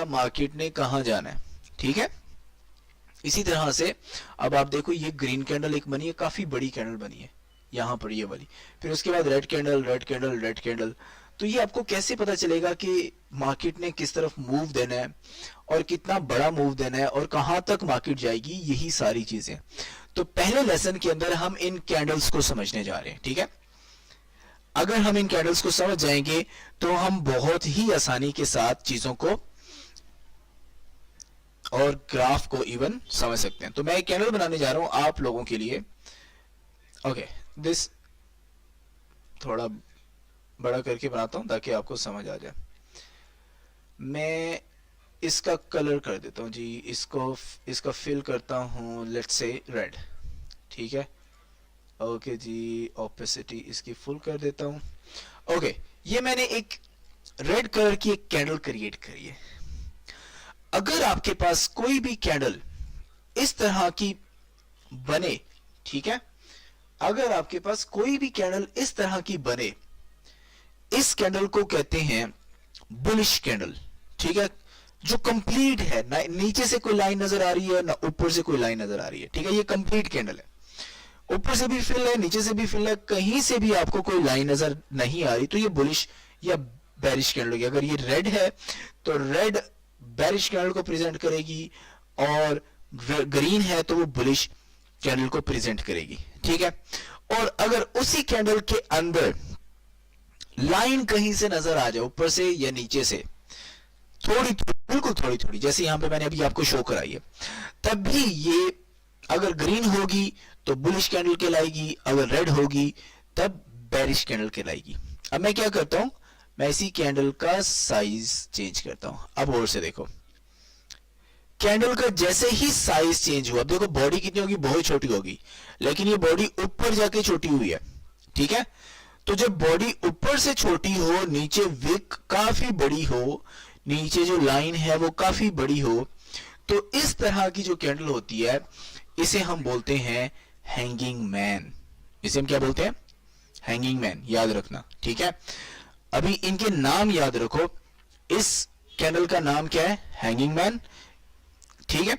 Market ने कहां जाना है, ठीक है। इसी तरह से अब आप देखो ये ग्रीन कैंडल एक बनी है, काफी बड़ी कैंडल बनी है यहां पर ये वाली, फिर उसके बाद red candle, red candle, red candle. तो ये आपको कैसे पता चलेगा कि मार्केट ने किस तरफ मूव देना है और कितना बड़ा मूव देना है और कहां तक मार्केट जाएगी, यही सारी चीजें। तो पहले लेसन के अंदर हम इन कैंडल्स को समझने जा रहे हैं, ठीक है। अगर हम इन कैंडल्स को समझ जाएंगे तो हम बहुत ही आसानी के साथ चीजों को और ग्राफ को इवन समझ सकते हैं। तो मैं एक कैंडल बनाने जा रहा हूं आप लोगों के लिए। ओके, दिस थोड़ा बड़ा करके बनाता हूं ताकि आपको समझ आ जाए। मैं इसका कलर कर देता हूं जी, इसका फिल करता हूं लेट्स से रेड, ठीक है। ओके जी, ऑपेसिटी इसकी फुल कर देता हूं। ओके, ये मैंने एक रेड कलर की एक कैंडल क्रिएट करी है। अगर आपके पास कोई भी कैंडल इस तरह की बने, ठीक है, अगर आपके पास कोई भी कैंडल इस तरह की बने, इस कैंडल को कहते हैं बुलिश कैंडल, ठीक है, जो कंप्लीट है, ना नीचे से कोई लाइन नजर आ रही है ना ऊपर से कोई लाइन नजर आ रही है, ठीक है, ये कंप्लीट कैंडल है, ऊपर से भी फिल है नीचे से भी फिल है, कहीं से भी आपको कोई लाइन नजर नहीं आ रही, तो ये बुलिश या बेरिश कैंडल होगी। अगर ये रेड है तो रेड बेरिश कैंडल को प्रेजेंट करेगी और ग्रीन है तो वो बुलिश कैंडल को प्रेजेंट करेगी, ठीक है। और अगर उसी कैंडल के अंदर लाइन कहीं से नजर आ जाए ऊपर से या नीचे से, थोड़ी बिल्कुल थोड़ी थोड़ी, जैसे यहां पे मैंने अभी आपको शो कराई है, तब भी ये अगर ग्रीन होगी तो बुलिश कैंडल कहलाएगी, अगर रेड होगी तब बेरिश कैंडल कहलाएगी। अब मैं क्या करता हूं, मैं इसी कैंडल का साइज चेंज करता हूं। अब और से देखो, कैंडल का जैसे ही साइज चेंज हुआ, देखो बॉडी कितनी होगी, बहुत छोटी होगी, लेकिन ये बॉडी ऊपर जाके छोटी हुई है, ठीक है। तो जब बॉडी ऊपर से छोटी हो, नीचे विक काफी बड़ी हो, नीचे जो लाइन है वो काफी बड़ी हो, तो इस तरह की जो कैंडल होती है इसे हम बोलते हैं हैंगिंग मैन। इसे हम क्या बोलते हैं, हैंगिंग मैन, याद रखना, ठीक है। अभी इनके नाम याद रखो, इस कैंडल का नाम क्या है, हैंगिंग मैन, ठीक है।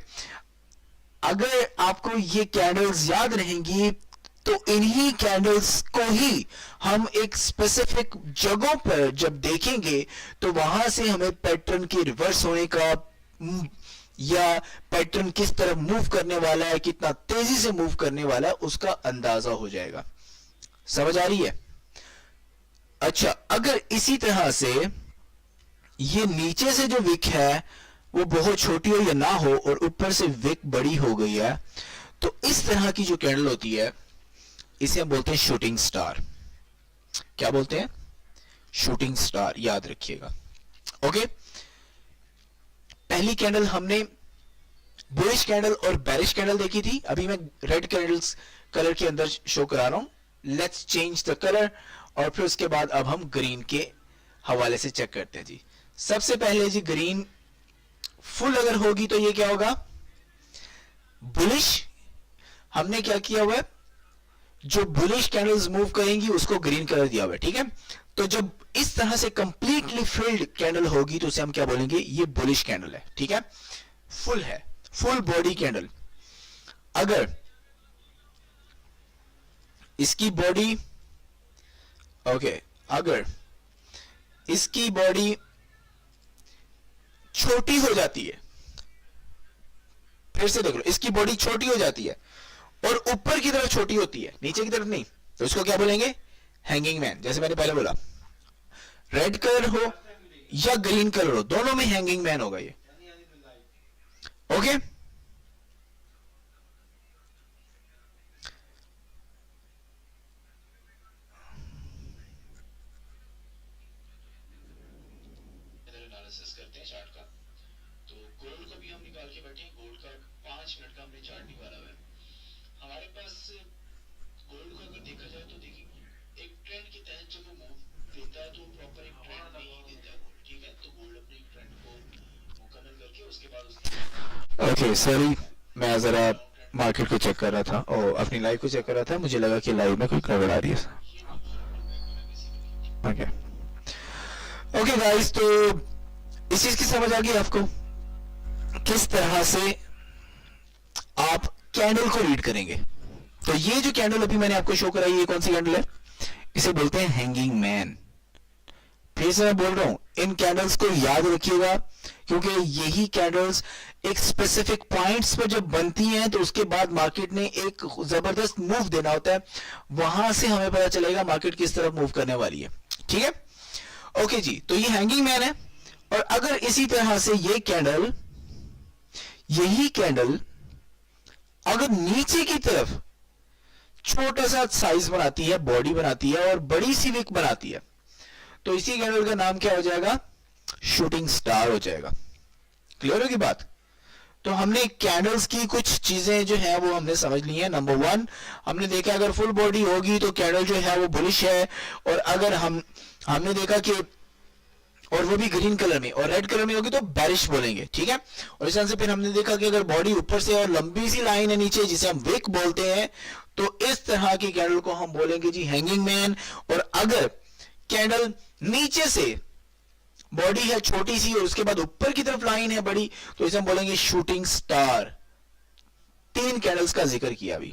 अगर आपको ये कैंडल्स याद रहेंगी तो इन्हीं कैंडल्स को ही हम एक स्पेसिफिक जगहों पर जब देखेंगे तो वहां से हमें पैटर्न के रिवर्स होने का या पैटर्न किस तरफ मूव करने वाला है, कितना तेजी से मूव करने वाला है, उसका अंदाजा हो जाएगा। समझ आ रही है? अच्छा, अगर इसी तरह से ये नीचे से जो विक है वो बहुत छोटी हो या ना हो और ऊपर से विक बड़ी हो गई है, तो इस तरह की जो कैंडल होती है इसे हम बोलते हैं शूटिंग स्टार। क्या बोलते हैं, शूटिंग स्टार, याद रखिएगा। ओके, पहली कैंडल हमने बुलिश कैंडल और बेरिश कैंडल देखी थी, अभी मैं रेड कैंडल्स कलर के अंदर शो करा रहा हूं। लेट्स चेंज द कलर, और फिर उसके बाद अब हम ग्रीन के हवाले से चेक करते हैं जी। सबसे पहले जी ग्रीन फुल अगर होगी तो ये क्या होगा, बुलिश। हमने क्या किया हुआ है, जो बुलिश कैंडल्स मूव करेंगी उसको ग्रीन कलर दिया हुआ है, ठीक है। तो जब इस तरह से कंप्लीटली फिल्ड कैंडल होगी तो उसे हम क्या बोलेंगे, ये बुलिश कैंडल है, ठीक है, फुल है, फुल बॉडी कैंडल। अगर इसकी बॉडी ओके, अगर इसकी बॉडी छोटी हो जाती है, फिर से देख लो, इसकी बॉडी छोटी हो जाती है और ऊपर की तरफ छोटी होती है, नीचे की तरफ नहीं, तो इसको क्या बोलेंगे, हैंगिंग मैन। जैसे मैंने पहले बोला, रेड कलर हो या ग्रीन कलर हो, दोनों में हैंगिंग मैन होगा ये। ओके, ओके सॉरी, मैं जरा मार्केट को चेक कर रहा था और अपनी लाइव को चेक कर रहा था, मुझे लगा कि लाइव में कोई गड़बड़ आ रही है। ओके ओके गाइस, तो इस चीज की समझ आ गई आपको किस तरह से आप कैंडल को रीड करेंगे। तो ये जो कैंडल अभी मैंने आपको शो कराई, ये कौन सी कैंडल है? इसे बोलते हैं हैंगिंग मैन। फिर से मैं बोल रहा हूं, इन कैंडल्स को याद रखिएगा, क्योंकि यही कैंडल्स एक स्पेसिफिक पॉइंट्स पर जब बनती हैं तो उसके बाद मार्केट ने एक जबरदस्त मूव देना होता है, वहां से हमें पता चलेगा मार्केट किस तरफ मूव करने वाली है। ठीक है, ओके जी। तो ये हैंगिंग मैन है, और अगर इसी तरह से ये कैंडल, यही कैंडल अगर नीचे की तरफ छोटा सा साइज बनाती है, बॉडी बनाती है और बड़ी सी विक बनाती है, तो इसी कैंडल का नाम क्या हो जाएगा? शूटिंग स्टार हो जाएगा। क्लियर होगी बात? तो हमने कैंडल्स की कुछ चीजें जो है वो हमने समझ ली है। नंबर 1 हमने देखा अगर फुल बॉडी होगी तो कैंडल जो है वो बुलिश है, और अगर हमने देखा कि और वो भी ग्रीन कलर में और रेड कलर में होगी तो बेरिश बोलेंगे। ठीक है, और इस तरह से फिर हमने देखा कि अगर बॉडी ऊपर से और लंबी सी लाइन है नीचे जिसे हम विक बोलते हैं, तो इस तरह की कैंडल को हम बोलेंगे जी हैंगिंग मैन। और अगर कैंडल नीचे से बॉडी है छोटी सी और उसके बाद ऊपर की तरफ लाइन है बड़ी, तो इसे हम बोलेंगे शूटिंग स्टार। 3 कैंडल्स का जिक्र किया अभी।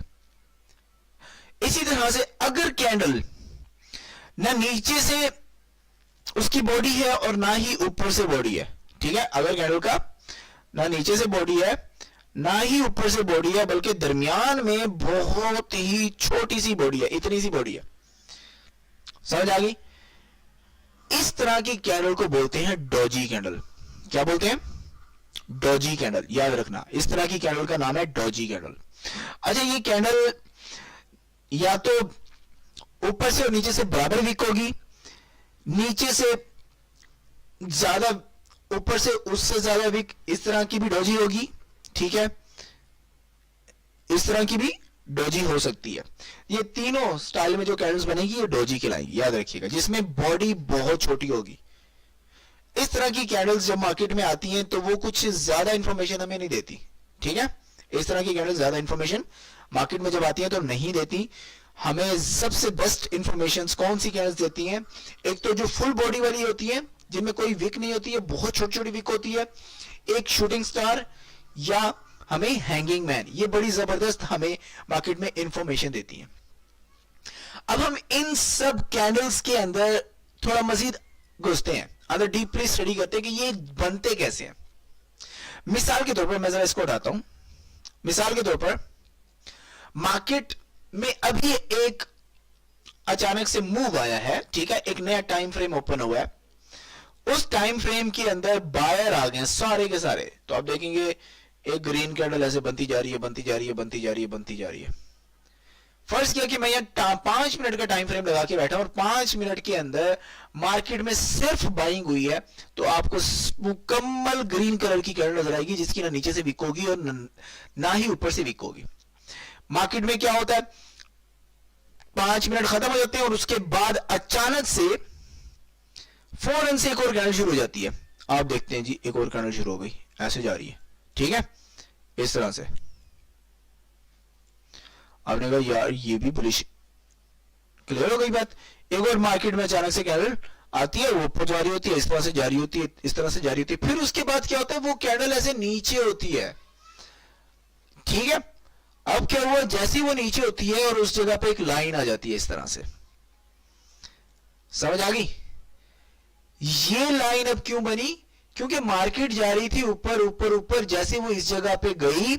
इसी तरह से अगर कैंडल ना नीचे से उसकी बॉडी है और ना ही ऊपर से बॉडी है, ठीक है, अगर कैंडल का ना नीचे से बॉडी है ना ही ऊपर से बॉडी है, बल्कि दरमियान में बहुत ही छोटी सी बॉडी है, इतनी सी बॉडी है, समझ आ गई? इस तरह की कैंडल को बोलते हैं डॉजी कैंडल। क्या बोलते हैं? डॉजी कैंडल, याद रखना, इस तरह की कैंडल का नाम है डॉजी कैंडल। अच्छा, ये कैंडल या तो ऊपर से और नीचे से बराबर विक होगी, नीचे से ज्यादा, ऊपर से उससे ज्यादा विक, इस तरह की भी डॉजी होगी। ठीक है, इस तरह की भी डॉजी हो सकती है। ये तीनों स्टाइल में जो कैंडल्स बनेगी ये डॉजी कहलाएंगी, याद रखिएगा, जिसमें बॉडी बहुत छोटी होगी। इस तरह की कैंडल्स जब मार्केट में आती हैं तो वो कुछ ज्यादा इंफॉर्मेशन हमें नहीं देती। ठीक है, इस तरह की कैंडल्स ज्यादा इंफॉर्मेशन मार्केट में जब आती है तो नहीं देती। हमें सबसे बेस्ट इंफॉर्मेशन कौन सी कैंडल्स देती हैं? एक तो जो फुल बॉडी वाली होती है जिनमें कोई विक नहीं होती है, बहुत छोटी छोटी विक होती है, एक शूटिंग स्टार या हमें हैंगिंग मैन, ये बड़ी जबरदस्त हमें मार्केट में इंफॉर्मेशन देती हैं। अब हम इन सब कैंडल्स के अंदर थोड़ा मजीद घुसते हैं, अंदर डीपली स्टडी करते हैं कि ये बनते कैसे हैं। मिसाल के तौर पर मैं जरा इसको उठाता हूं। मिसाल के तौर पर मार्केट में अभी एक अचानक से मूव आया है, ठीक है, एक नया टाइम फ्रेम ओपन हुआ है, उस टाइम फ्रेम के अंदर बायर आ गए सारे के सारे। तो आप देखेंगे एक ग्रीन कैंडल ऐसे बनती जा रही है, बनती जा रही है, बनती जा रही है, बनती जा रही है। फर्स्ट किया कि मैं यहाँ 5 मिनट का टाइम फ्रेम लगा के बैठा और 5 मिनट के अंदर मार्केट में सिर्फ बाइंग हुई है, तो आपको मुकम्मल ग्रीन कलर की कैंडल नजर आएगी जिसकी ना नीचे से विक होगी और ना ही ऊपर से विक होगी। मार्केट में क्या होता है, 5 मिनट खत्म हो जाते हैं और उसके बाद अचानक से फौरन से एक और कैंडल शुरू हो जाती है। आप देखते हैं जी एक और कैंडल शुरू हो गई, ऐसे जा रही है, ठीक है, इस तरह से। आपने कहा यार ये भी बुलिश, क्लियर हो गई बात। एक और मार्केट में अचानक से कैंडल आती है, वो ऊपर जा रही होती है, इस तरह से जा रही होती है, इस तरह से जा रही होती है, फिर उसके बाद क्या होता है, वो कैंडल ऐसे नीचे होती है, ठीक है। अब क्या हुआ, जैसे ही वो नीचे होती है और उस जगह पे एक लाइन आ जाती है इस तरह से, समझ आ गई? ये लाइन अब क्यों बनी? क्योंकि मार्केट जा रही थी ऊपर ऊपर ऊपर, जैसे वो इस जगह पे गई,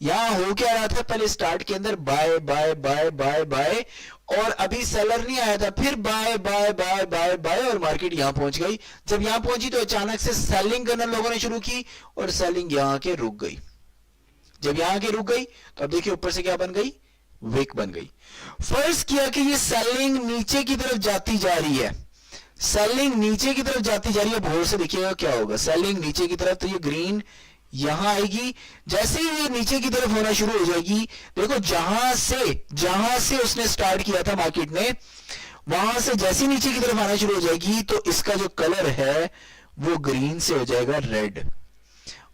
यहां हो क्या रहा था, पहले स्टार्ट के अंदर buy buy buy buy buy, और अभी सेलर नहीं आया था, फिर buy buy buy buy buy, और मार्केट यहां पहुंच गई। जब यहां पहुंची तो अचानक से सेलिंग करना लोगों ने शुरू की और सेलिंग यहां के रुक गई। जब यहां के रुक गई तो अब देखिए ऊपर से क्या बन गई, विक बन गई। फर्ज किया कि ये सेलिंग नीचे की तरफ जाती जा रही है, सेलिंग नीचे की तरफ जाती जा रही है, भोर से देखिएगा क्या होगा, सेलिंग नीचे की तरफ, तो ये ग्रीन यहां आएगी, जैसे ही ये नीचे की तरफ होना शुरू हो जाएगी, देखो जहां से उसने स्टार्ट किया था मार्केट ने, वहां से जैसे नीचे की तरफ आना शुरू हो जाएगी तो इसका जो कलर है वो ग्रीन से हो जाएगा रेड,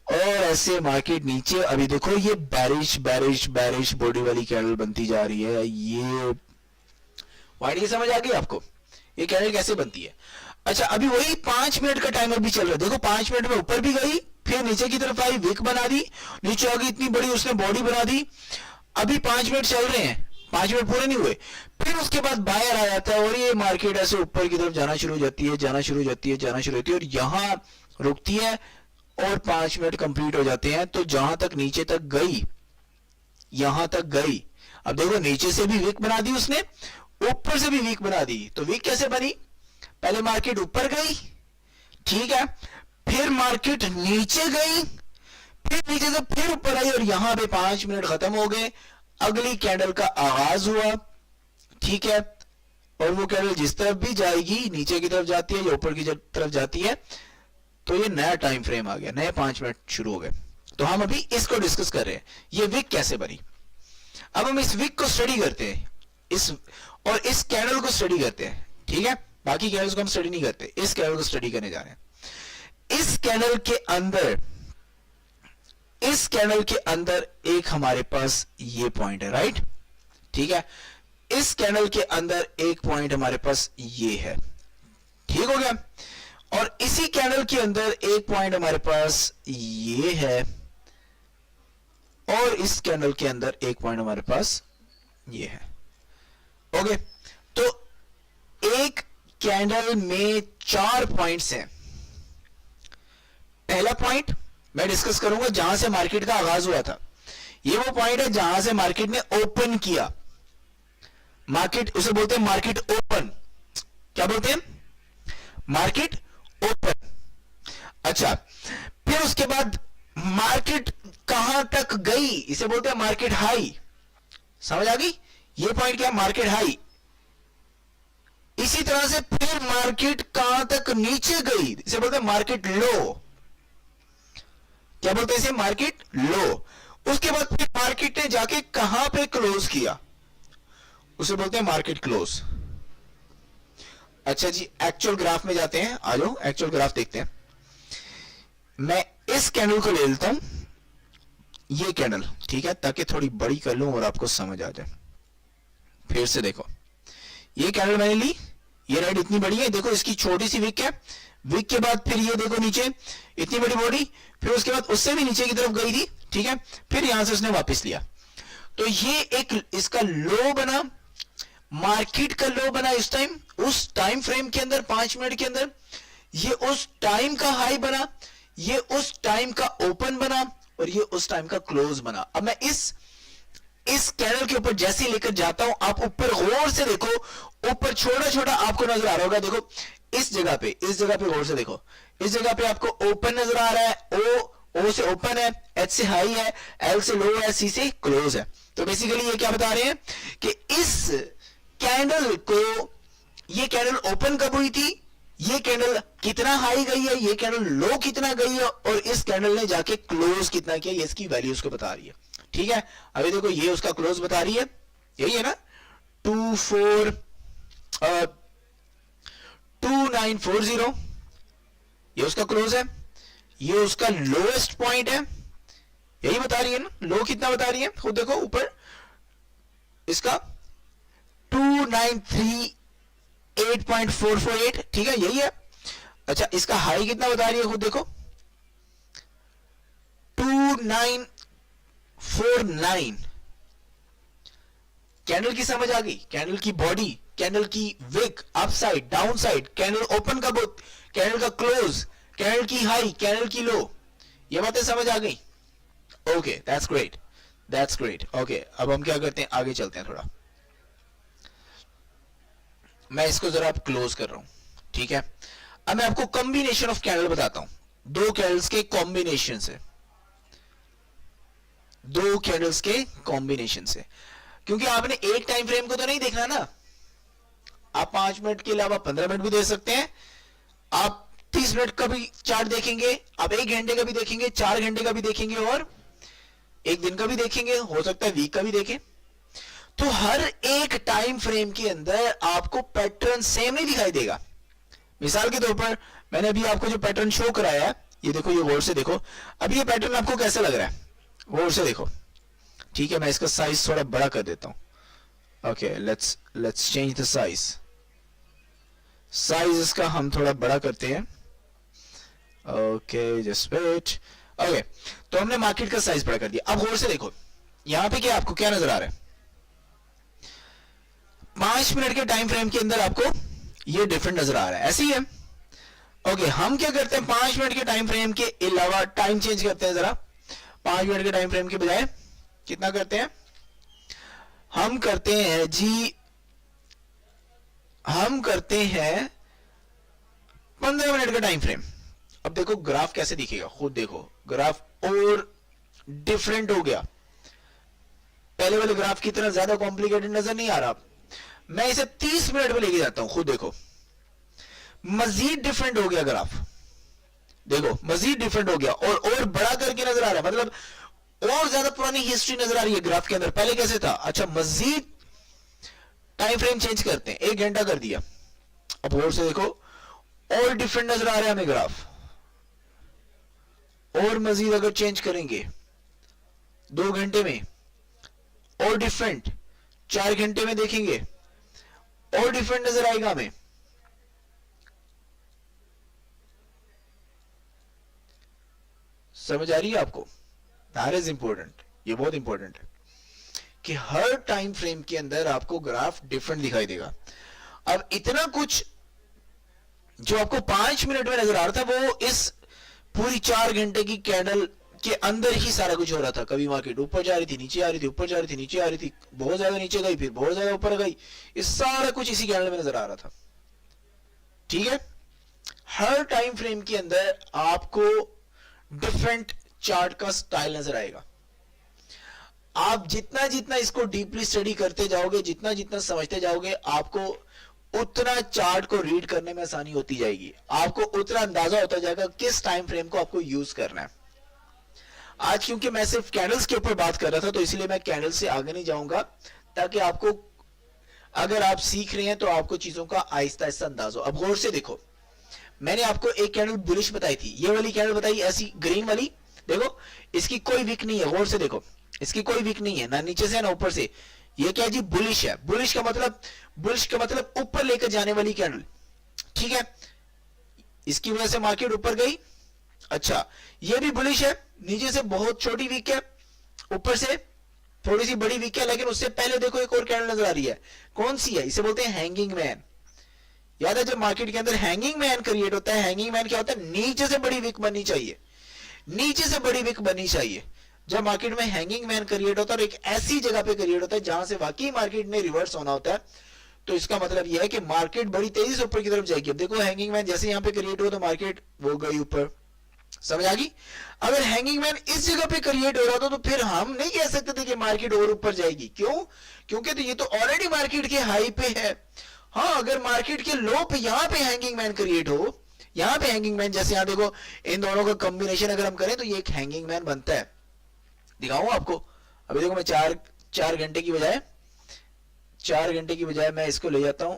और ऐसे मार्केट नीचे, अभी देखो ये बैरिश बैरिश बैरिश बॉडी वाली कैंडल बनती जा रही है। ये वाइड, ये समझ आ गई आपको ये कैंडल कैसे बनती है? अच्छा अभी वही 5 मिनट का टाइमर भी चल रहा है, देखो 5 मिनट में ऊपर भी गई, फिर नीचे की तरफ आई, विक बना दी, नीचे आ गई, इतनी बड़ी उसने बॉडी बना दी। अभी 5 मिनट चल रहे हैं, 5 मिनट पूरे नहीं हुए, फिर उसके बाद बायर आ जाता है और ये मार्केट ऐसे ऊपर की तरफ जाना शुरू हो जाती है, जाना शुरू हो जाती है, जाना शुरू होती है, और यहां रुकती है और 5 मिनट कंप्लीट हो जाते हैं। तो जहां तक नीचे तक गई, यहां तक गई, अब देखो नीचे से भी वीक बना दी उसने, ऊपर से भी वीक बना दी। तो वीक कैसे बनी, पहले मार्केट ऊपर गई, ठीक है, फिर मार्केट नीचे गई, फिर नीचे से फिर ऊपर आई, और यहां पे 5 मिनट खत्म हो गए, अगली कैंडल का आगाज हुआ, ठीक है, और वो कैंडल जिस तरफ भी जाएगी, नीचे की तरफ जाती है या ऊपर की तरफ जाती है, तो ये नया टाइम फ्रेम आ गया, नए 5 मिनट शुरू हो गए। तो हम अभी इसको डिस्कस कर रहे हैं, ये विक कैसे बनी। अब हम इस विक को स्टडी करते हैं, इस कैंडल को स्टडी करते हैं, ठीक है, बाकी कैंडल्स को हम स्टडी नहीं करते, इस कैंडल को स्टडी करने जा रहे हैं। इस कैंडल के अंदर एक हमारे पास ये पॉइंट है, राइट, ठीक है, इस कैंडल के अंदर एक पॉइंट हमारे पास ये है, ठीक हो गया, और इसी कैंडल के अंदर एक पॉइंट हमारे पास ये है, और इस कैंडल के अंदर एक पॉइंट हमारे पास ये है। ओके, तो एक कैंडल में 4 पॉइंट्स हैं। पहला पॉइंट मैं डिस्कस करूंगा जहां से मार्केट का आगाज हुआ था, ये वो पॉइंट है जहां से मार्केट ने ओपन किया, मार्केट उसे बोलते हैं मार्केट ओपन, क्या बोलते हैं, मार्केट ओपन। अच्छा, फिर उसके बाद मार्केट कहां तक गई, इसे बोलते हैं मार्केट हाई, समझ आ गई, ये पॉइंट क्या, मार्केट हाई। इसी तरह से फिर मार्केट कहां तक नीचे गई, इसे बोलते हैं मार्केट लो, क्या बोलते हैं इसे, मार्केट लो। उसके बाद फिर मार्केट ने जाके कहां पे क्लोज किया, उसे बोलते हैं मार्केट क्लोज। अच्छा जी, एक्चुअल ग्राफ में जाते हैं, आ जाओ एक्चुअल ग्राफ देखते हैं। मैं इस कैंडल को ले लेता हूं, ये कैंडल, ठीक है, ताकि थोड़ी बड़ी कर लूं और आपको समझ आ जाए। फिर से देखो, ये कैंडल मैंने ली, ये रेड इतनी बड़ी है, देखो इसकी छोटी सी विक है, विक के बाद फिर ये देखो नीचे इतनी बड़ी बॉडी, फिर उसके बाद उससे भी नीचे की तरफ गई थी, ठीक है, फिर यहां से उसने वापस लिया, तो ये एक इसका लो बना, मार्केट का लो बना इस टाइम, उस टाइम फ्रेम के अंदर 5 मिनट के अंदर, ये उस टाइम का हाई बना, ये उस टाइम का ओपन बना, और ये उस टाइम का क्लोज बना। अब मैं इस कैंडल के ऊपर जैसे ही लेकर जाता हूं, आप ऊपर गौर से देखो, ऊपर छोटा छोटा आपको नजर आ रहा होगा, देखो इस जगह पे गौर से देखो, इस जगह पे आपको ओपन नजर आ रहा है, ओ से ओपन है, एच से हाई है, एल से लो है, सी से क्लोज है। तो बेसिकली ये क्या बता रहे हैं कि इस कैंडल को, ये कैंडल ओपन कब हुई थी, ये कैंडल कितना हाई गई है, ये कैंडल लो कितना गई है, और इस कैंडल ने जाके क्लोज कितना किया, ये इसकी वैल्यू उसको बता रही है, ठीक है। अभी देखो ये उसका क्लोज बता रही है, यही है ना, 2940, ये उसका क्लोज है, ये उसका लोएस्ट पॉइंट है, यही बता रही है ना, लो कितना बता रही है, खुद देखो ऊपर इसका 2938.448, ठीक है, यही है। अच्छा, इसका हाई कितना बता रही है, खुद देखो 2949। कैंडल की समझ आ गई, कैंडल की बॉडी, कैंडल की wick, upside, downside, candle open का बुक, कैंडल का क्लोज, कैंडल की हाई, कैंडल की लो, ये बातें समझ आ गई। Okay, that's great, that's great. Okay, अब हम क्या करते हैं, आगे चलते हैं थोड़ा, मैं इसको जरा अब क्लोज कर रहा हूं, ठीक है। अब मैं आपको कॉम्बिनेशन ऑफ कैंडल बताता हूं, दो कैंडल्स के कॉम्बिनेशन से, दो कैंडल्स के कॉम्बिनेशन से, क्योंकि आपने एक टाइम फ्रेम को तो नहीं देखना ना, आप 5 मिनट के अलावा 15 मिनट भी दे सकते हैं, आप 30 मिनट का भी चार्ट देखेंगे, आप 1 घंटे का भी देखेंगे, 4 घंटे का भी देखेंगे, और 1 दिन का भी देखेंगे, हो सकता है वीक का भी देखें। तो हर एक टाइम फ्रेम के अंदर आपको पैटर्न सेम नहीं दिखाई देगा। मिसाल के तौर पर मैंने अभी आपको जो पैटर्न शो कराया है, ये देखो, ये गौर से देखो, अब ये पैटर्न आपको कैसा लग रहा है, गौर से देखो, ठीक है। मैं इसका साइज थोड़ा बड़ा कर देता हूं, okay, let's change the size, size इसका हम थोड़ा बड़ा करते हैं। Okay just wait. ओके तो हमने मार्केट का साइज बड़ा कर दिया। अब गौर से देखो यहां पे क्या आपको क्या नजर आ रहा है, 5 मिनट के टाइम फ्रेम के अंदर आपको ये डिफरेंट नजर आ रहा है, ऐसे ही है। ओके हम क्या करते हैं 5 मिनट के टाइम फ्रेम के अलावा टाइम चेंज करते हैं जरा। 5 मिनट के टाइम फ्रेम के बजाय कितना करते हैं, हम करते हैं जी, हम करते हैं 15 मिनट का टाइम फ्रेम। अब देखो ग्राफ कैसे दिखेगा, खुद देखो ग्राफ और डिफरेंट हो गया, पहले वाले ग्राफ की तरह ज्यादा कॉम्प्लिकेटेड नजर नहीं आ रहा। मैं इसे 30 मिनट में लेके जाता हूं, खुद देखो मजीद डिफरेंट हो गया ग्राफ, देखो मजीद डिफरेंट हो गया और बड़ा करके नजर आ रहा है, मतलब और ज्यादा पुरानी हिस्ट्री नजर आ रही है ग्राफ के अंदर। पहले कैसे था, अच्छा मजीद टाइम फ्रेम चेंज करते हैं, 1 घंटा कर दिया। अब और से देखो और डिफरेंट नजर आ रहा है हमें ग्राफ, और मजीद अगर चेंज करेंगे 2 घंटे में और डिफरेंट, 4 घंटे में देखेंगे और डिफरेंट नजर आएगा हमें। समझ आ रही है आपको, दैट इज इंपॉर्टेंट, ये बहुत इंपॉर्टेंट है कि हर टाइम फ्रेम के अंदर आपको ग्राफ डिफरेंट दिखाई देगा। अब इतना कुछ जो आपको 5 मिनट में नजर आ रहा था वो इस पूरी 4 घंटे की कैंडल के अंदर ही सारा कुछ हो रहा था। कभी मार्केट ऊपर जा रही थी, नीचे आ रही थी, ऊपर जा रही थी, नीचे आ रही थी, बहुत ज्यादा नीचे गई, फिर बहुत ज्यादा ऊपर गई, ये सारा कुछ इसी कैंडल में नजर आ रहा था। ठीक है, हर टाइम फ्रेम के अंदर आपको डिफरेंट चार्ट का स्टाइल नजर आएगा। आप जितना जितना इसको डीपली स्टडी करते जाओगे, जितना जितना समझते जाओगे, आपको उतना चार्ट को रीड करने में आसानी होती जाएगी, आपको उतना अंदाजा होता जाएगा किस टाइम फ्रेम को आपको यूज करना है। आज क्योंकि मैं सिर्फ कैंडल्स के ऊपर बात कर रहा था तो इसलिए मैं कैंडल से आगे नहीं जाऊंगा, ताकि आपको अगर आप सीख रहे हैं तो आपको चीजों का आहिस्ता आहिस्ता अंदाज हो। अब गौर से देखो, मैंने आपको एक कैंडल बुलिश बताई थी, ये वाली कैंडल बताई ऐसी ग्रीन वाली, देखो इसकी कोई विक नहीं है, गौर से देखो इसकी कोई विक नहीं है, ना नीचे से ना ऊपर से। ये क्या जी, बुलिश है। बुलिश का मतलब ऊपर लेकर जाने वाली कैंडल। ठीक है, इसकी वजह से मार्केट ऊपर गई। अच्छा ये भी बुलिश है, नीचे से बहुत छोटी विक है, ऊपर से थोड़ी सी बड़ी विक है, लेकिन उससे पहले देखो एक और कैंडल नजर आ रही है, कौन सी है, इसे बोलते हैं हैंगिंग मैन। याद है जब मार्केट के अंदर हैंगिंग मैन क्रिएट होता है, हैंगिंग मैन क्या होता है, नीचे से बड़ी विक बननी चाहिए, नीचे से बड़ी विक बननी चाहिए। जब मार्केट में हैंगिंग मैन क्रिएट होता है और एक ऐसी जगह पे क्रिएट होता है जहां से वाकई मार्केट ने रिवर्स होना होता है, तो इसका मतलब यह है कि मार्केट बड़ी तेजी से ऊपर की तरफ जाएगी। अब देखो हैंगिंग मैन जैसे यहां पे क्रिएट हुआ तो मार्केट वो गई ऊपर, समझ आ गई। अगर हैंगिंग मैन इस जगह पे क्रिएट हो रहा था तो फिर हम नहीं कह सकते थे कि मार्केट और ऊपर जाएगी, क्यों, क्योंकि तो ये तो ऑलरेडी मार्केट के हाई पे है। हाँ अगर मार्केट के लो पे यहां पे हैंगिंग मैन क्रिएट हो, यहां पे हैंगिंग मैन, जैसे यहां देखो इन दोनों का कॉम्बिनेशन अगर हम करें तो ये एक हैंगिंग मैन बनता है। दिखाऊं आपको, अभी देखो मैं चार घंटे की बजाय 4 घंटे की बजाय मैं इसको ले जाता हूं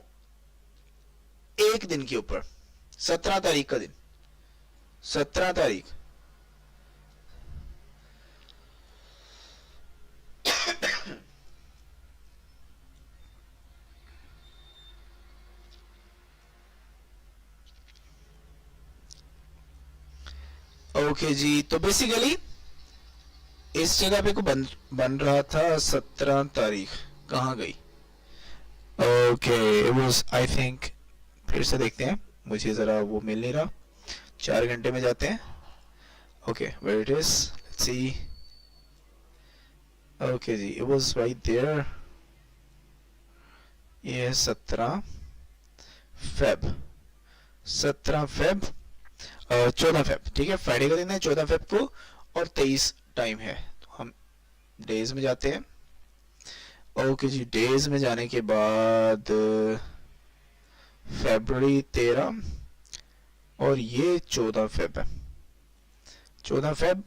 एक दिन के ऊपर, 17 तारीख का दिन, 17 तारीख। ओके जी, तो बेसिकली इस जगह पे को बन रहा था 17 तारीख, कहां गई, okay it was I think, फिर से देखते हैं, मुझे जरा वो मिल नहीं रहा, 4 घंटे में जाते हैं। Okay where it is, let's see, okay जी इट वाज राइट देयर, ये 17 फेब, 14 फेब, ठीक है, फ्राइडे का दिन है, 14 फेब को, और 23 टाइम है। तो हम डेज में जाते हैं। ओके जी, डेज में जाने के बाद फरवरी 13 और ये 14 फेब है, 14 फेब,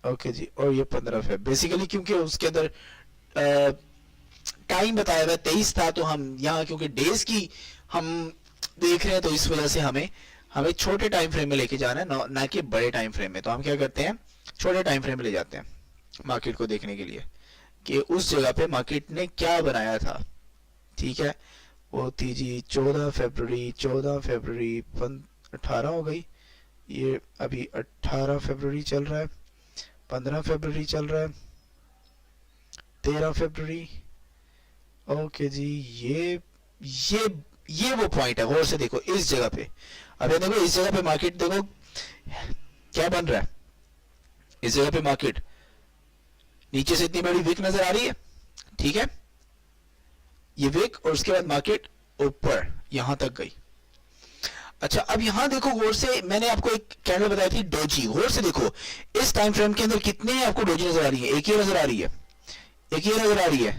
ओके जी, और ये 15 फेब। बेसिकली क्योंकि उसके अंदर टाइम बताया हुआ 23 था, तो हम यहाँ क्योंकि डेज की हम देख रहे हैं तो इस वजह से हमें छोटे टाइम फ्रेम में लेके जाना है, ना कि बड़े टाइम फ्रेम में। तो हम क्या करते हैं, छोटे टाइम फ्रेम में ले जाते हैं मार्केट को देखने के लिए कि उस जगह पे मार्केट ने क्या बनाया था। ठीक है, वो थी जी 14 फरवरी, 18 हो गई, ये अभी 18 फरवरी चल रहा है, 15 फरवरी चल रहा है, 13 फरवरी। ओके जी, ये ये वो पॉइंट है, गौर से देखो इस जगह पे। अब ये देखो इस जगह पे मार्केट देखो क्या बन रहा है, इस जगह पे मार्केट नीचे से इतनी बड़ी विक नजर आ रही है, ठीक है, ये विक, और उसके बाद मार्केट ऊपर यहां तक गई। अच्छा, अब यहां देखो गौर से, मैंने आपको एक कैंडल बताई थी डोजी, गौर से देखो इस टाइम फ्रेम के अंदर कितने आपको डोजी नजर आ रही है, एक ही नजर आ रही है, एक ये नजर आ रही है,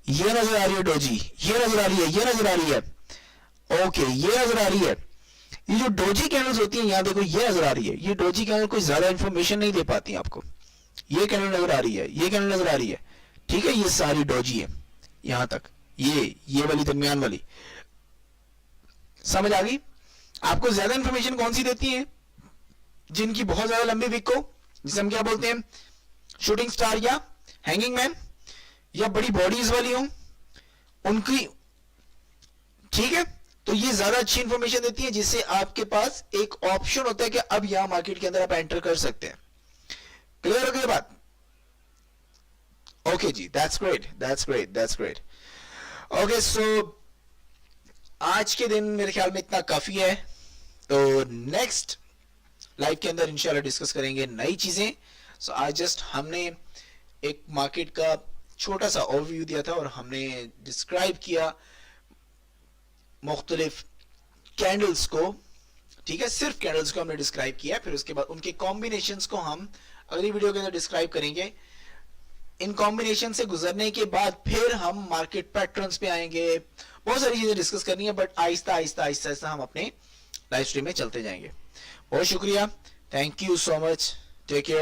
ये नजर आ रही है डोजी, ये नजर आ रही है, ये नजर आ रही है, ओके ये नजर आ रही है। ये जो डोजी कैंडल्स होती हैं, यहां देखो ये नजर आ रही है, ये डोजी कैंडल कोई ज्यादा इंफॉर्मेशन नहीं दे पाती आपको, ये कैंडल नजर आ रही है, ये कैंडल नजर आ रही है, ठीक है, ये सारी डोजी है यहां तक, ये वाली दरमियान वाली, समझ आ गई? आपको ज्यादा इंफॉर्मेशन कौन सी देती है? जिनकी बहुत ज्यादा लंबी विक को, जिसे हम क्या बोलते हैं, शूटिंग स्टार या हैंगिंग मैन, या बड़ी बॉडीज वाली हो उनकी, ठीक है, तो ये ज्यादा अच्छी इंफॉर्मेशन देती है, जिससे आपके पास एक ऑप्शन होता है कि अब यहां मार्केट के अंदर आप एंटर कर सकते हैं। क्लियर हो गई बात? ओके जी, that's great, that's great, that's great. Okay, so आज के दिन मेरे ख्याल में इतना काफी है, तो नेक्स्ट लाइव के अंदर इंशाल्लाह डिस्कस करेंगे नई चीजें। सो आज जस्ट हमने एक मार्केट का छोटा सा ओवरव्यू दिया था और हमने डिस्क्राइब किया मुख्तलिफ कैंडल्स को, ठीक है, सिर्फ कैंडल्स को हमने डिस्क्राइब किया, फिर उसके बाद उनके कॉम्बिनेशंस को हम अगली वीडियो के अंदर डिस्क्राइब करेंगे। इन कॉम्बिनेशन से गुजरने के बाद फिर हम मार्केट पैटर्न्स पे आएंगे, बहुत सारी चीजें डिस्कस करनी है, बट आहिस्ता आहिस्ता आहिस्ता आहिस्ता हम अपने लाइव स्ट्रीम में चलते जाएंगे। बहुत शुक्रिया, thank you so much, take care.